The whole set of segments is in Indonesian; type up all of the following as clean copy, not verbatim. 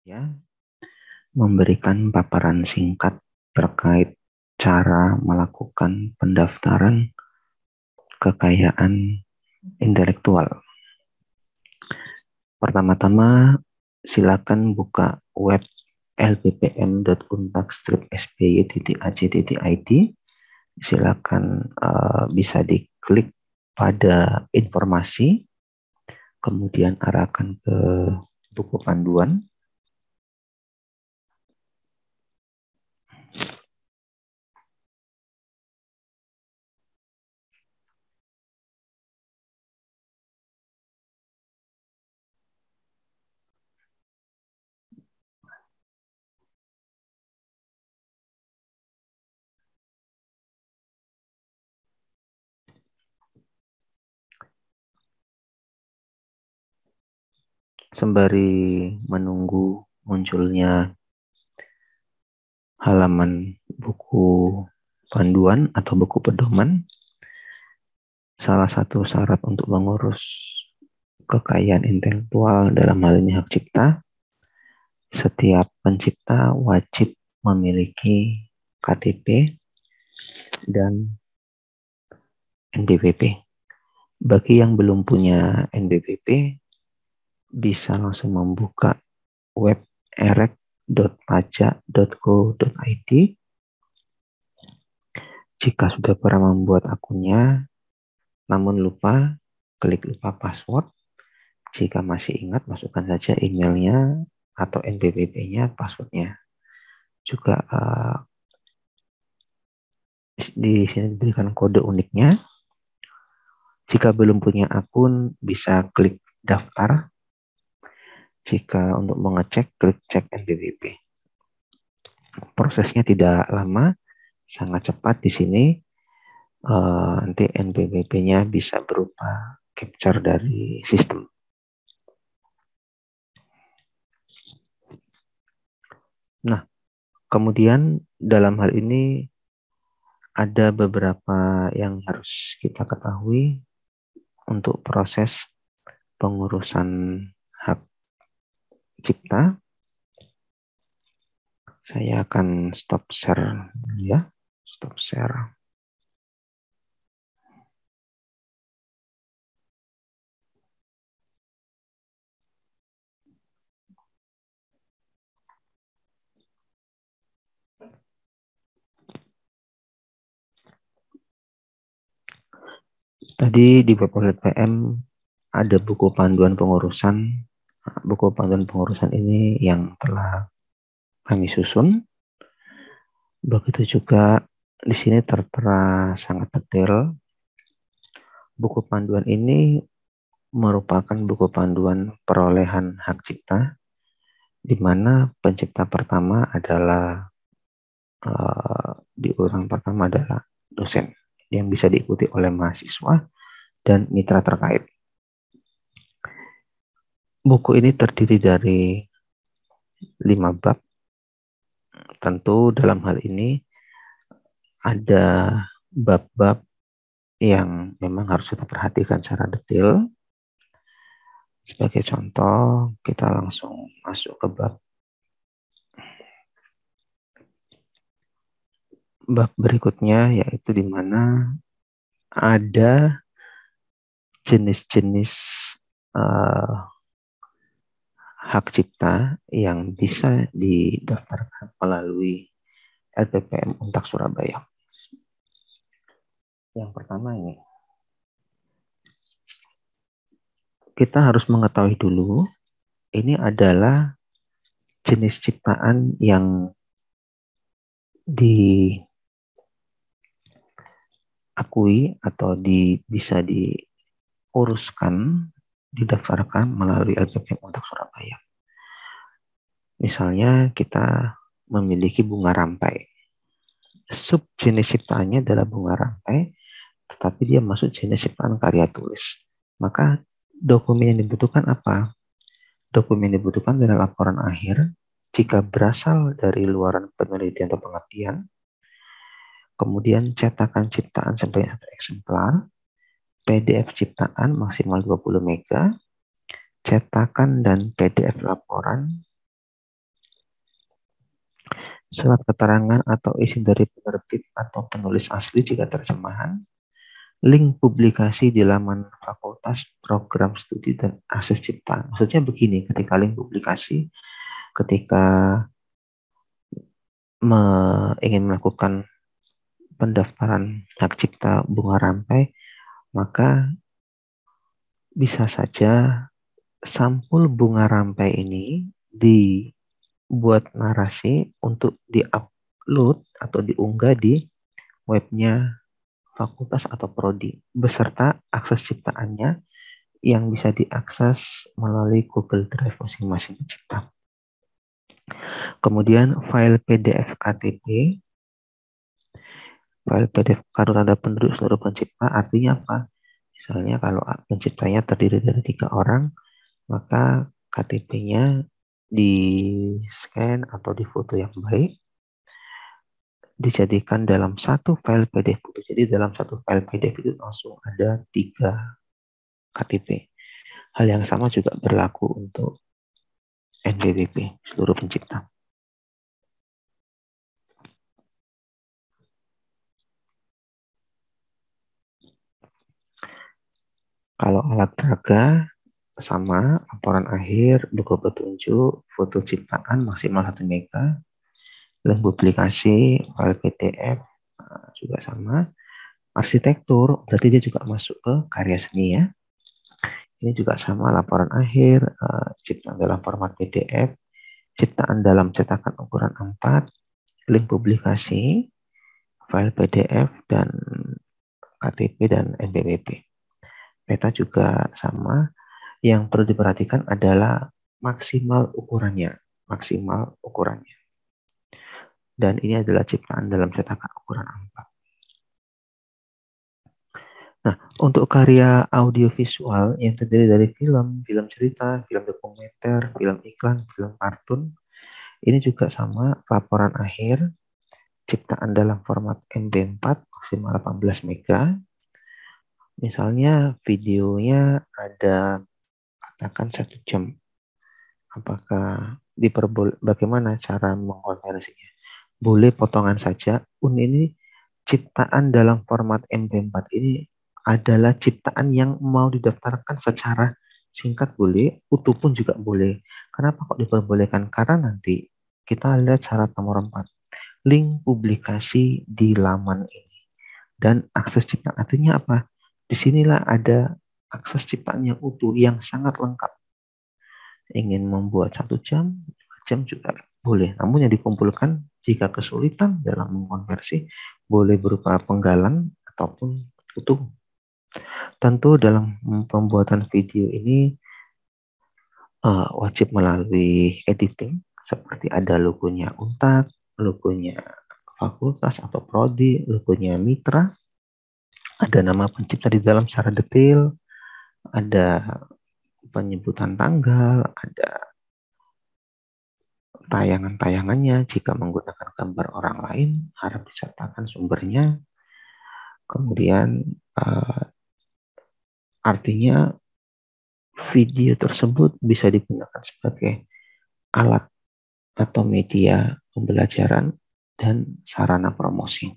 Ya, memberikan paparan singkat terkait cara melakukan pendaftaran kekayaan intelektual. Pertama-tama, silakan buka web lppm.unpak-sby.ac.id. Silakan bisa diklik pada informasi, kemudian arahkan ke buku panduan. Sembari menunggu munculnya halaman buku panduan atau buku pedoman, salah satu syarat untuk mengurus kekayaan intelektual dalam hal ini hak cipta, setiap pencipta wajib memiliki KTP dan NPWP. Bagi yang belum punya NPWP, bisa langsung membuka web erek.pajak.go.id. Jika sudah pernah membuat akunnya, namun lupa, klik lupa password. Jika masih ingat, masukkan saja emailnya atau NPWP-nya, passwordnya. Juga di sini diberikan kode uniknya. Jika belum punya akun, bisa klik daftar. Jika untuk mengecek, klik cek NPWP. Prosesnya tidak lama, sangat cepat di sini. Nanti NPWP-nya bisa berupa capture dari sistem. Nah, kemudian dalam hal ini ada beberapa yang harus kita ketahui untuk proses pengurusan hak cipta. Saya akan stop share ya, stop share. Tadi di web LPM ada buku panduan pengurusan. Buku panduan pengurusan ini yang telah kami susun. Begitu juga di sini tertera sangat detail. Buku panduan ini merupakan buku panduan perolehan hak cipta, di mana pencipta pertama adalah di urutan pertama adalah dosen yang bisa diikuti oleh mahasiswa dan mitra terkait. Buku ini terdiri dari 5 bab. Tentu dalam hal ini ada bab-bab yang memang harus kita perhatikan secara detail. Sebagai contoh, kita langsung masuk ke bab berikutnya, yaitu di mana ada jenis-jenis hak cipta yang bisa didaftarkan melalui LPPM Untak Surabaya. Yang pertama ini, kita harus mengetahui dulu, ini adalah jenis ciptaan yang diakui atau bisa diuruskan, didaftarkan melalui LPPM Untak Surabaya. Misalnya kita memiliki bunga rampai. Subjenis ciptaannya adalah bunga rampai, tetapi dia masuk jenis ciptaan karya tulis. Maka dokumen yang dibutuhkan apa? Dokumen yang dibutuhkan adalah laporan akhir jika berasal dari luaran penelitian atau pengabdian. Kemudian cetakan ciptaan sebanyak 1 eksemplar, PDF ciptaan maksimal 20 MB, cetakan dan PDF laporan surat keterangan atau izin dari penerbit atau penulis asli jika terjemahan, link publikasi di laman fakultas, program studi, dan akses ciptaan. Maksudnya begini, ketika link publikasi, ketika ingin melakukan pendaftaran hak cipta bunga rampai, maka bisa saja sampul bunga rampai ini dibuat narasi untuk diupload atau diunggah di webnya fakultas atau prodi beserta akses ciptaannya yang bisa diakses melalui Google Drive masing-masing pencipta. Kemudian file PDF KTP, file PDF kartu tanda penduduk seluruh pencipta, artinya apa? Misalnya kalau penciptanya terdiri dari 3 orang, maka KTP-nya di scan atau di foto yang baik, dijadikan dalam satu file PDF. Jadi dalam satu file PDF itu langsung ada 3 KTP. Hal yang sama juga berlaku untuk NPWP, seluruh pencipta. Kalau alat peraga, sama, laporan akhir, buku petunjuk, foto ciptaan maksimal 1 MB, link publikasi, file PDF, juga sama. Arsitektur, berarti dia juga masuk ke karya seni ya. Ini juga sama, laporan akhir, ciptaan dalam format PDF, ciptaan dalam cetakan ukuran A4, link publikasi, file PDF, dan KTP dan NPWP. Peta juga sama. Yang perlu diperhatikan adalah maksimal ukurannya. Dan ini adalah ciptaan dalam cetakan ukuran A4. Nah, untuk karya audiovisual yang terdiri dari film cerita, film dokumenter, film iklan, film kartun, ini juga sama, laporan akhir, ciptaan dalam format MP4 maksimal 18 MB. Misalnya videonya ada katakan 1 jam. Apakah bagaimana cara mengkonversinya? Boleh potongan saja. Ini ciptaan dalam format MP4 ini adalah ciptaan yang mau didaftarkan secara singkat boleh, utuh pun juga boleh. Kenapa kok diperbolehkan? Karena nanti kita lihat syarat nomor 4. Link publikasi di laman ini. Dan akses ciptaan artinya apa? Disinilah ada akses ciptaan yang utuh, yang sangat lengkap. Ingin membuat 1 jam, 2 jam juga boleh. Namun yang dikumpulkan jika kesulitan dalam mengkonversi boleh berupa penggalan ataupun utuh. Tentu dalam pembuatan video ini wajib melalui editing seperti ada logonya Unpad, logonya fakultas atau prodi, logonya mitra, ada nama pencipta di dalam secara detail, ada penyebutan tanggal, ada tayangan-tayangannya, jika menggunakan gambar orang lain, harap disertakan sumbernya. Kemudian artinya video tersebut bisa digunakan sebagai alat atau media pembelajaran dan sarana promosi.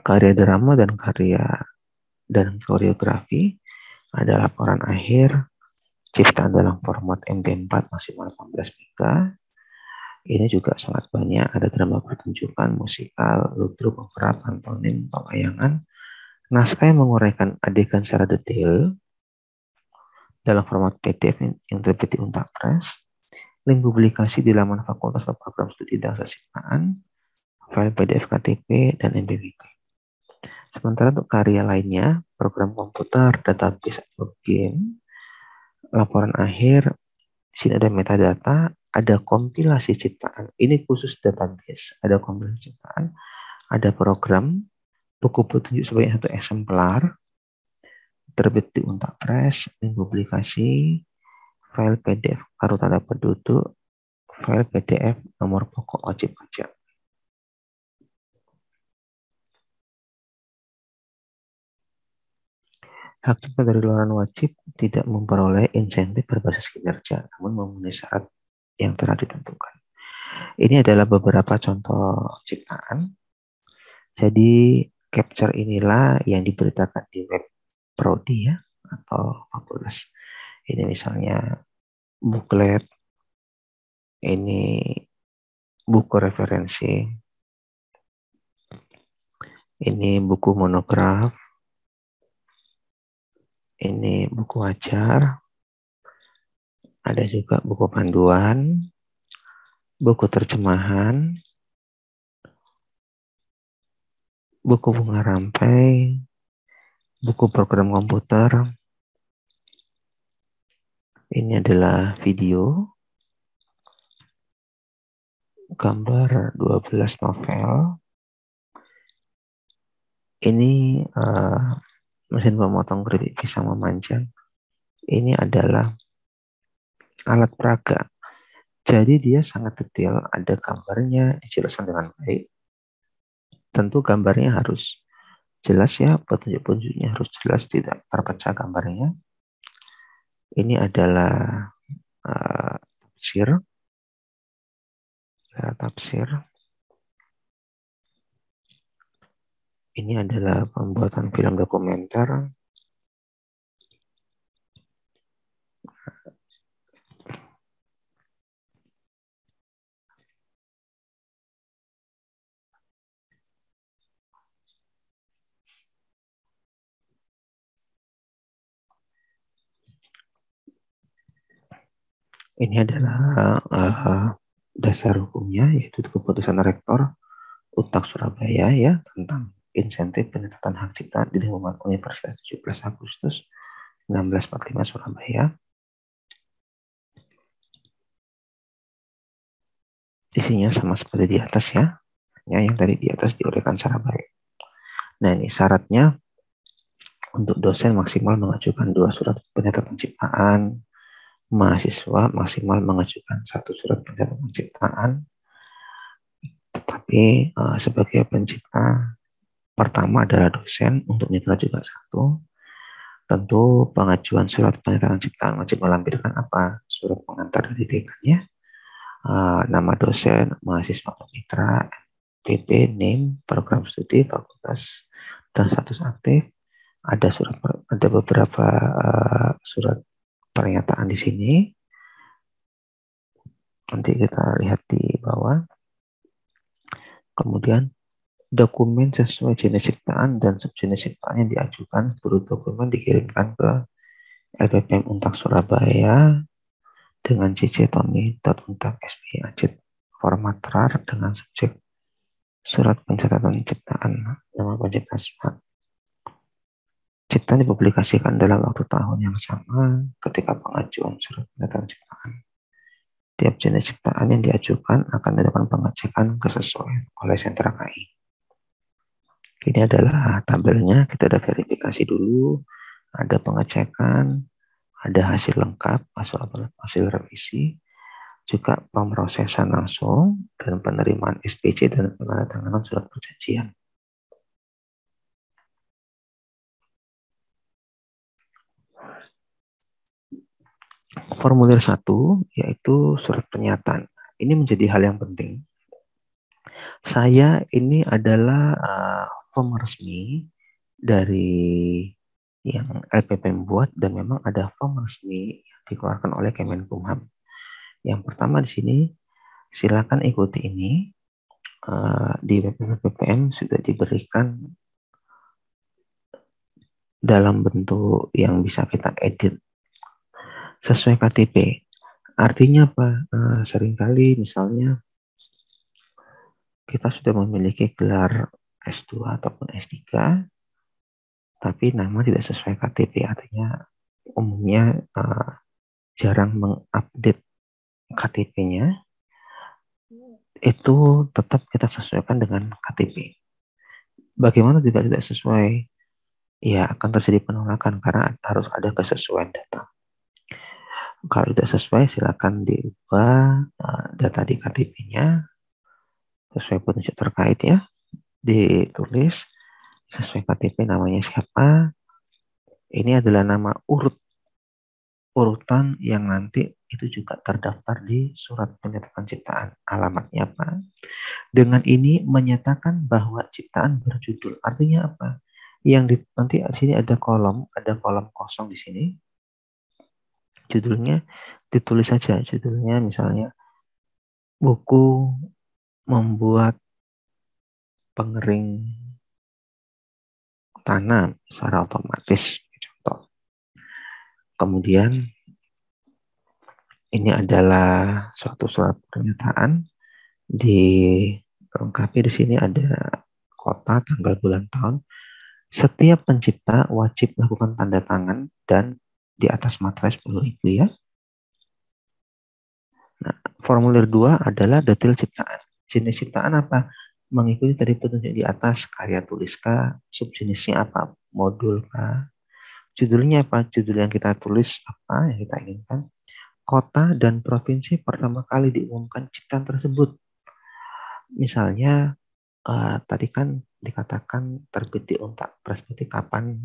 Karya drama dan koreografi ada laporan akhir, ciptaan dalam format MP4 maksimal 18 MB. Ini juga sangat banyak, ada drama pertunjukan, musikal, ludruk, opera, pantomim, pewayangan, naskah yang menguraikan adegan secara detail dalam format PDF yang terbit di Unpad Press, link publikasi di laman fakultas atau program studi dan akses ciptaan, file PDF KTP, dan NPWP. Sementara untuk karya lainnya, program komputer, database atau game, laporan akhir, di sini ada metadata, ada kompilasi ciptaan. Ini khusus database, ada kompilasi ciptaan, ada program, buku petunjuk sebanyak 1 eksemplar, terbit di Unpad Press, link publikasi, file PDF kartu tanda penduduk, file PDF nomor pokok wajib pajak. Hak cipta dari luaran wajib tidak memperoleh insentif berbasis kinerja, namun memenuhi syarat yang telah ditentukan. Ini adalah beberapa contoh ciptaan. Jadi capture inilah yang diberitakan di web prodi ya atau fakultas. Ini misalnya booklet, ini buku referensi, ini buku monograf, ini buku ajar, ada juga buku panduan, buku terjemahan, buku bunga rampai, buku program komputer. Ini adalah video, gambar 12 novel. Ini mesin pemotong keripik pisang memanjang. Ini adalah alat peraga. Jadi dia sangat detail, ada gambarnya, dijelaskan dengan baik. Tentu gambarnya harus jelas ya, petunjuk-petunjuknya harus jelas, tidak terpecah gambarnya. Ini adalah tafsir, tafsir. Ini adalah pembuatan film dokumenter. Ini adalah dasar hukumnya, yaitu keputusan rektor Untak Surabaya ya tentang insentif peningkatan hak cipta di lingkungan Universitas 17 Agustus 1945 Surabaya. Isinya sama seperti di atas ya, yang tadi di atas diuraikan secara baik. Nah ini syaratnya untuk dosen maksimal mengajukan 2 surat pernyataan ciptaan, mahasiswa maksimal mengajukan 1 surat pernyataan ciptaan. Tetapi sebagai pencipta pertama adalah dosen, untuk mitra juga 1. Tentu pengajuan surat pernyataan ciptaan wajib melampirkan apa? Surat pengantar dari dekannya, nama dosen, mahasiswa atau mitra, PP, NIM, program studi, fakultas, dan status aktif. Ada beberapa surat pernyataan di sini. Nanti kita lihat di bawah. Kemudian dokumen sesuai jenis ciptaan dan subjenis ciptaan yang diajukan, seluruh dokumen dikirimkan ke LPPM Untak Surabaya dengan CC Tony.Untak SPI Acit format RAR dengan subjek surat pencatatan ciptaan, nama pencipta ciptaan dipublikasikan dalam waktu tahun yang sama ketika pengajuan surat pencatatan ciptaan. Tiap jenis ciptaan yang diajukan akan dilakukan pengecekan kesesuaian oleh sentra KI. Ini adalah tabelnya, kita ada verifikasi dulu, ada pengecekan, ada hasil lengkap, hasil revisi, juga pemrosesan langsung, dan penerimaan SPC dan penandatanganan surat perjanjian. Formulir 1 yaitu surat pernyataan. Ini menjadi hal yang penting. Saya ini adalah form resmi dari yang LPPM buat, dan memang ada form resmi yang dikeluarkan oleh Kemenkumham. Yang pertama di sini, silakan ikuti ini. Di LPPM sudah diberikan dalam bentuk yang bisa kita edit sesuai KTP. Artinya apa? Seringkali misalnya kita sudah memiliki gelar S2 ataupun S3, tapi nama tidak sesuai KTP. Artinya umumnya jarang mengupdate KTP-nya. Itu tetap kita sesuaikan dengan KTP. Bagaimana tidak sesuai? Ya akan terjadi penolakan karena harus ada kesesuaian data. Kalau tidak sesuai, silakan diubah data di KTP-nya sesuai petunjuk terkait ya. Ditulis sesuai KTP namanya siapa. Ini adalah nama urut urutan yang nanti itu juga terdaftar di surat penyatakan ciptaan. Alamatnya apa? Dengan ini menyatakan bahwa ciptaan berjudul. Artinya apa? Nanti di sini ada kolom kosong di sini. Judulnya ditulis saja. Judulnya misalnya buku membuat pengering tanah secara otomatis. Contoh. Kemudian ini adalah suatu surat pernyataan. Dilengkapi di sini ada kota, tanggal, bulan, tahun. Setiap pencipta wajib melakukan tanda tangan dan di atas materai 10.000 ya. Nah, formulir 2 adalah detail ciptaan. Jenis ciptaan apa? Mengikuti tadi petunjuk di atas, karya tulis kah, subjenisnya apa, modul kah, judulnya apa, judul yang kita tulis apa yang kita inginkan, kota dan provinsi pertama kali diumumkan ciptaan tersebut. Misalnya tadi kan dikatakan terbit di Untak Press, berarti kapan?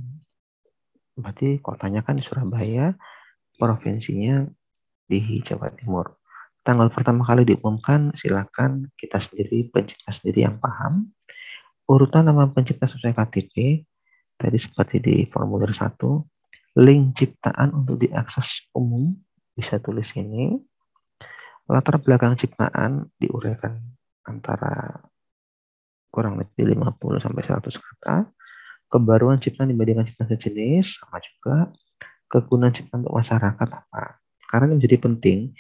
Berarti kotanya kan di Surabaya, provinsinya di Jawa Timur. Tanggal pertama kali diumumkan, silakan kita sendiri, pencipta sendiri yang paham. Urutan nama pencipta sesuai KTP, tadi seperti di formulir 1. Link ciptaan untuk diakses umum, bisa tulis ini. Latar belakang ciptaan diuraikan antara kurang lebih 50 sampai 100 kata. Kebaruan ciptaan dibandingkan ciptaan sejenis, sama juga. Kegunaan ciptaan untuk masyarakat apa? Karena ini menjadi penting.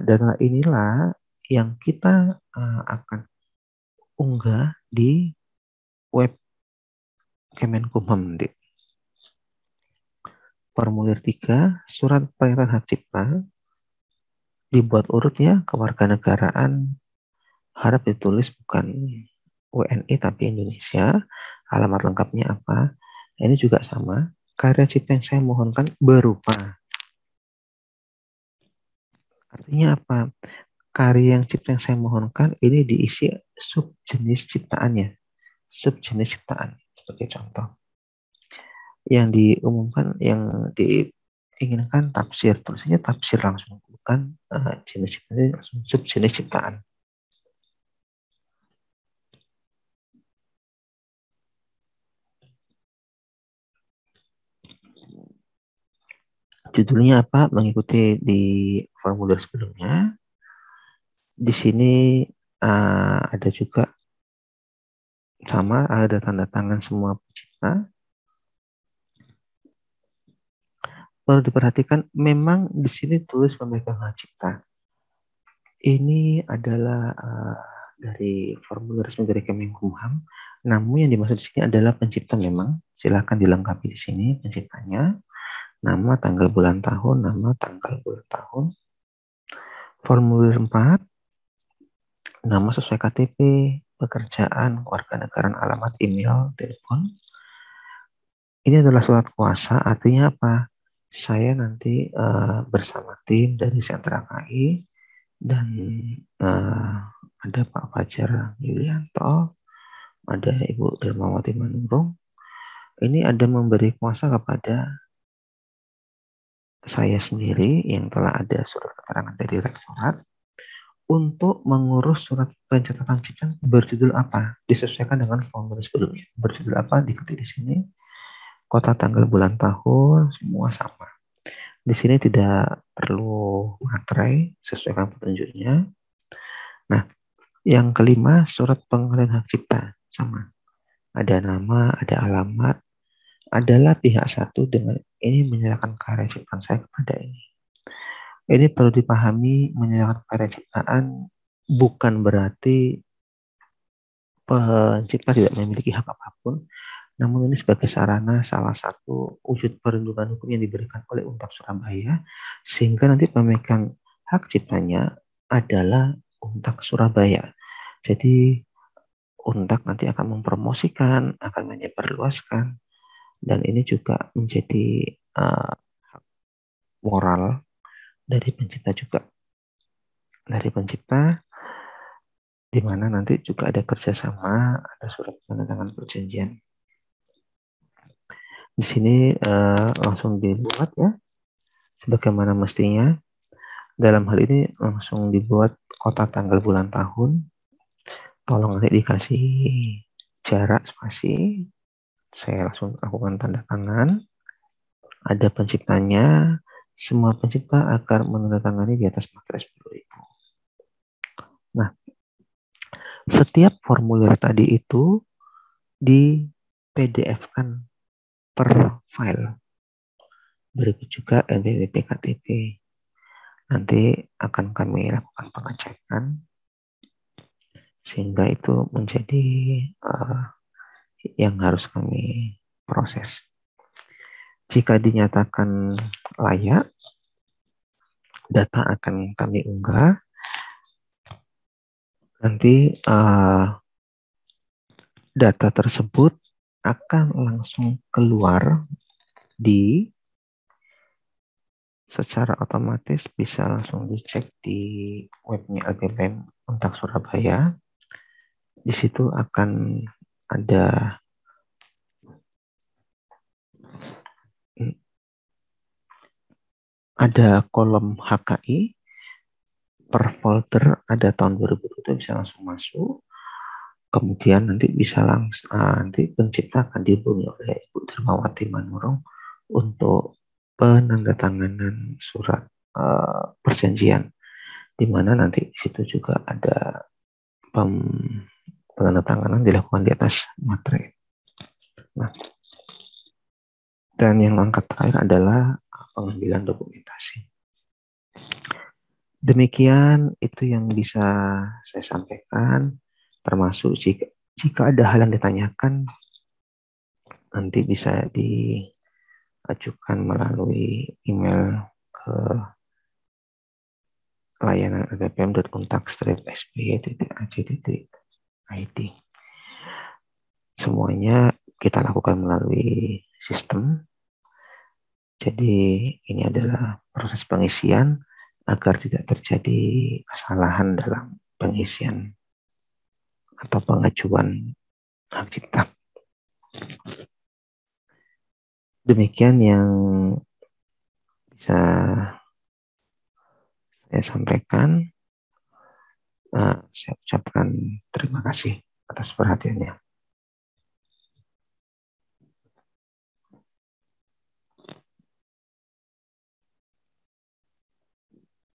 Data inilah yang kita akan unggah di web Kemenkumham. Formulir 3, surat pernyataan hak cipta dibuat urut ya, kewarganegaraan harap ditulis bukan WNI tapi Indonesia. Alamat lengkapnya apa? Ini juga sama. Karya cipta yang saya mohonkan berupa. Artinya apa? Karya yang cipta yang saya mohonkan ini diisi subjenis ciptaannya. Subjenis ciptaan. Sebagai contoh. Yang diumumkan, yang diinginkan tafsir. Tulisannya tafsir langsung. Bukan jenis ciptaan, subjenis ciptaan. Judulnya apa? Mengikuti di formulir sebelumnya. Di sini ada juga sama, ada tanda tangan semua pencipta. Perlu diperhatikan, memang di sini tulis pemegang hak cipta. Ini adalah dari formulir resmi dari Kemenkumham. Namun yang dimaksud di sini adalah pencipta memang. Silakan dilengkapi di sini penciptanya. Nama, tanggal, bulan, tahun, nama, tanggal, bulan, tahun. Formulir 4, nama sesuai KTP, pekerjaan, kewarganegaraan, alamat, email, telepon. Ini adalah surat kuasa, artinya apa? Saya nanti bersama tim dari Sentra KI dan ada Pak Fajar Yulianto, ada Ibu Dermawati Manurung. Ini ada memberi kuasa kepada saya sendiri yang telah ada surat keterangan dari Rektorat untuk mengurus surat pencatatan ciptaan berjudul apa, disesuaikan dengan formulir sebelumnya. Berjudul apa diketik di sini, kota, tanggal, bulan, tahun, semua sama. Di sini tidak perlu materai, sesuaikan petunjuknya. Nah, yang kelima, surat pengalihan hak cipta, sama. Ada nama, ada alamat, adalah pihak satu dengan ini menyerahkan karya ciptaan saya kepada ini. Ini perlu dipahami, menyerahkan karya ciptaan bukan berarti pencipta tidak memiliki hak apapun, namun ini sebagai sarana salah satu wujud perlindungan hukum yang diberikan oleh Untak Surabaya, sehingga nanti pemegang hak ciptanya adalah Untak Surabaya. Jadi Untak nanti akan mempromosikan, akan menyebarluaskan, dan ini juga menjadi moral dari pencipta juga. Dari pencipta, di mana nanti juga ada kerjasama, ada surat tanda tangan perjanjian. Di sini langsung dibuat ya. sebagaimana mestinya. Dalam hal ini langsung dibuat kota, tanggal, bulan, tahun. Tolong nanti dikasih jarak spasi. Saya langsung lakukan tanda tangan. Ada penciptanya. Semua pencipta akan menandatangani di atas materai 10.000. Nah, setiap formulir tadi itu di PDF-kan per file. Berikut juga NPWP KTP. Nanti akan kami lakukan pengecekan sehingga itu menjadi yang harus kami proses. Jika dinyatakan layak, data akan kami unggah. Nanti data tersebut akan langsung keluar di secara otomatis, bisa langsung dicek di webnya LPPM Untak Surabaya. Di situ akan ada kolom HKI per folder, ada tahun 2020, bisa langsung masuk. Kemudian nanti bisa langsung nanti pencipta akan dihubungi oleh Ibu Dermawati Manurung untuk penandatanganan surat perjanjian, di mana nanti di situ juga ada penandatanganan dilakukan di atas materai. Nah, dan yang langkah terakhir adalah pengambilan dokumentasi. Demikian itu yang bisa saya sampaikan, termasuk jika ada hal yang ditanyakan, nanti bisa diajukan melalui email ke layanan lppm.untak-sby.ac.id. Semuanya kita lakukan melalui sistem. Jadi ini adalah proses pengisian agar tidak terjadi kesalahan dalam pengisian atau pengajuan hak cipta. Demikian yang bisa saya sampaikan. Saya ucapkan terima kasih atas perhatiannya.